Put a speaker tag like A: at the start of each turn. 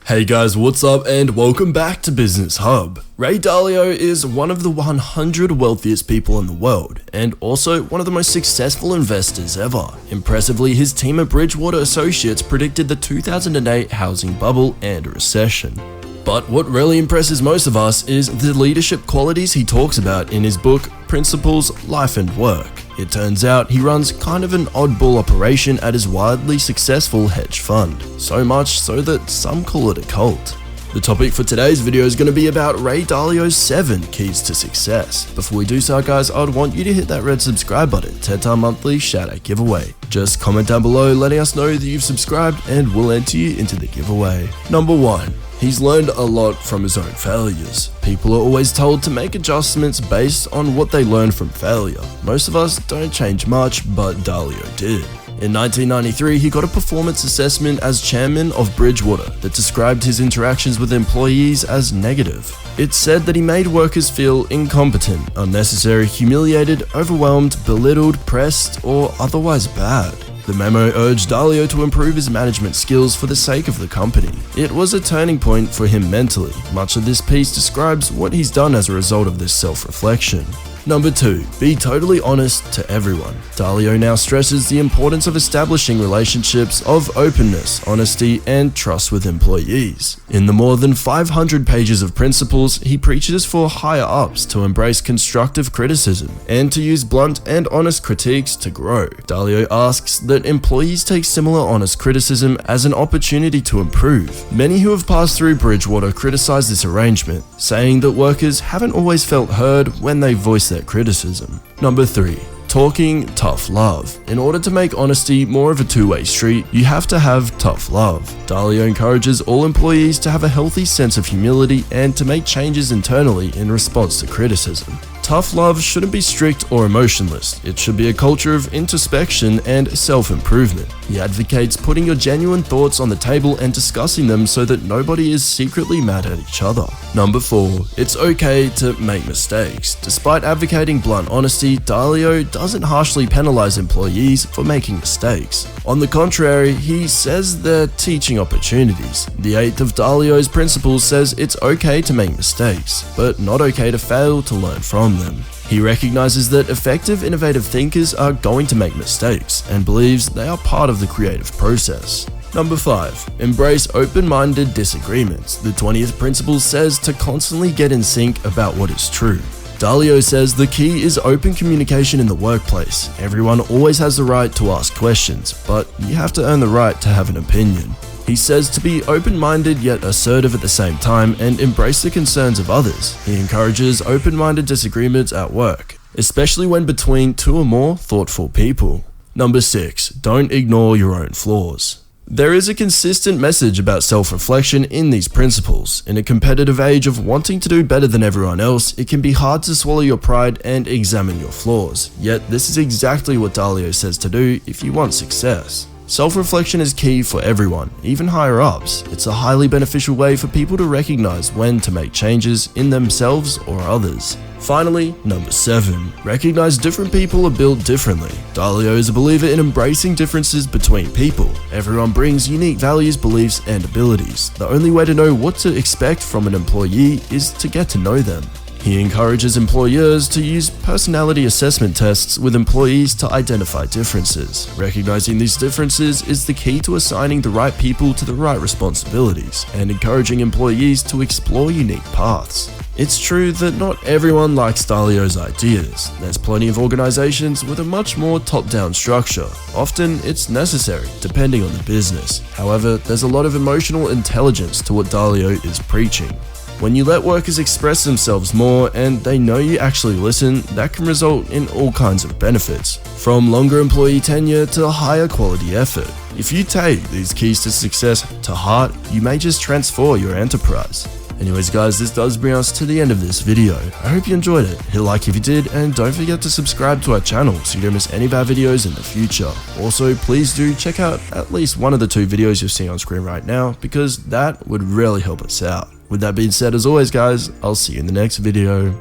A: Hey guys, what's up and welcome back to Business Hub. Ray Dalio is one of the 100 wealthiest people in the world and also one of the most successful investors ever. Impressively, his team at Bridgewater Associates predicted the 2008 housing bubble and recession. But what really impresses most of us is the leadership qualities he talks about in his book, Principles, Life and Work. It turns out he runs kind of an oddball operation at his wildly successful hedge fund, so much so that some call it a cult. The topic for today's video is going to be about Ray Dalio's 7 keys to success. Before we do so guys, I'd want you to hit that red subscribe button to enter our monthly shout out giveaway. Just comment down below letting us know that you've subscribed and we'll enter you into the giveaway. Number 1. He's learned a lot from his own failures. People are always told to make adjustments based on what they learned from failure. Most of us don't change much, but Dalio did. In 1993, he got a performance assessment as chairman of Bridgewater that described his interactions with employees as negative. It said that he made workers feel incompetent, unnecessary, humiliated, overwhelmed, belittled, pressed, or otherwise bad. The memo urged Dalio to improve his management skills for the sake of the company. It was a turning point for him mentally. Much of this piece describes what he's done as a result of this self-reflection. Number 2. Be totally honest to everyone. Dalio now stresses the importance of establishing relationships of openness, honesty, and trust with employees. In the more than 500 pages of principles, he preaches for higher-ups to embrace constructive criticism and to use blunt and honest critiques to grow. Dalio asks that employees take similar honest criticism as an opportunity to improve. Many who have passed through Bridgewater criticize this arrangement, saying that workers haven't always felt heard when they voice their criticism. Number 3. Talking tough love. In order to make honesty more of a two-way street, you have to have tough love. Dalio encourages all employees to have a healthy sense of humility and to make changes internally in response to criticism. Tough love shouldn't be strict or emotionless. It should be a culture of introspection and self-improvement. He advocates putting your genuine thoughts on the table and discussing them so that nobody is secretly mad at each other. Number 4. It's okay to make mistakes. Despite advocating blunt honesty, Dalio doesn't harshly penalize employees for making mistakes. On the contrary, he says they're teaching opportunities. The 8th of Dalio's principles says it's okay to make mistakes, but not okay to fail to learn from them. He recognizes that effective, innovative thinkers are going to make mistakes and believes they are part of the creative process. Number 5. Embrace open-minded disagreements. The 20th principle says to constantly get in sync about what is true. Dalio says the key is open communication in the workplace. Everyone always has the right to ask questions, but you have to earn the right to have an opinion. He says to be open-minded yet assertive at the same time and embrace the concerns of others. He encourages open-minded disagreements at work, especially when between 2 or more thoughtful people. Number 6. Don't ignore your own flaws. There is a consistent message about self-reflection in these principles. In a competitive age of wanting to do better than everyone else, it can be hard to swallow your pride and examine your flaws. Yet this is exactly what Dalio says to do if you want success. Self-reflection is key for everyone, even higher-ups. It's a highly beneficial way for people to recognize when to make changes in themselves or others. Finally, number 7. Recognize different people are built differently. Dalio is a believer in embracing differences between people. Everyone brings unique values, beliefs, and abilities. The only way to know what to expect from an employee is to get to know them. He encourages employers to use personality assessment tests with employees to identify differences. Recognizing these differences is the key to assigning the right people to the right responsibilities and encouraging employees to explore unique paths. It's true that not everyone likes Dalio's ideas. There's plenty of organizations with a much more top-down structure. Often, it's necessary, depending on the business. However, there's a lot of emotional intelligence to what Dalio is preaching. When you let workers express themselves more and they know you actually listen, that can result in all kinds of benefits, from longer employee tenure to higher quality effort. If you take these keys to success to heart, you may just transform your enterprise. Anyways guys, this does bring us to the end of this video. I hope you enjoyed it. Hit like if you did, and don't forget to subscribe to our channel so you don't miss any of our videos in the future. Also, please do check out at least one of the 2 videos you're seeing on screen right now, because that would really help us out. With that being said, as always guys, I'll see you in the next video.